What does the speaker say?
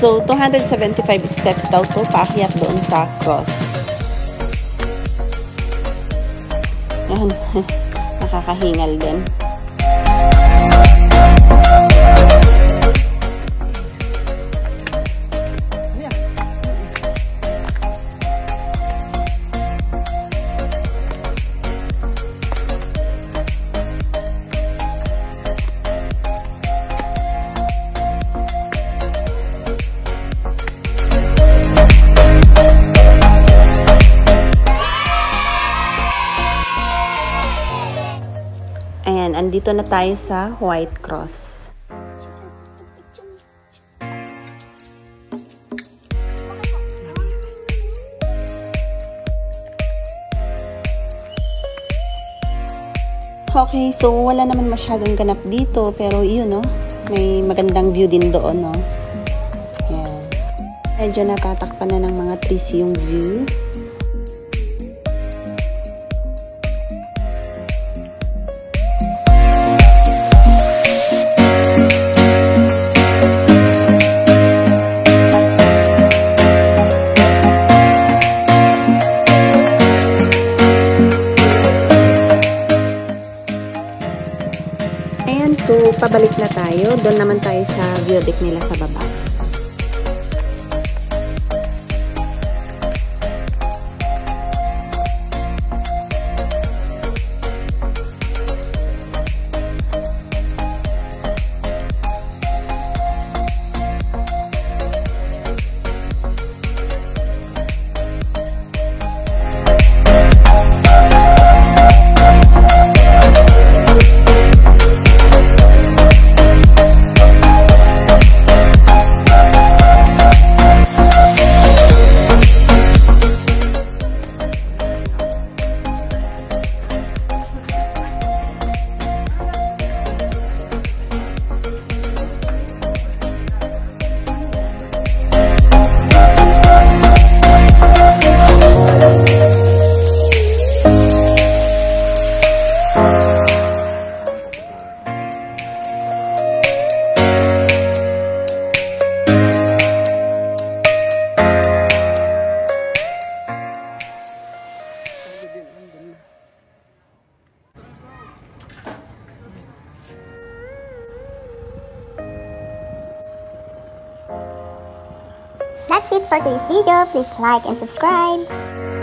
So, 275 steps daw to paakyat doon sa cross. Yan. Nakakahingal din. Ayan, andito na tayo sa White Cross. Okay, so wala naman masyadong ganap dito, pero yun, no? May magandang view din doon, no? Ayan. Medyo natatakpan na ng mga trees yung view. Ayan, so pabalik na tayo. Doon naman tayo sa view deck nila sa baba. That's it for today's video. Please like and subscribe.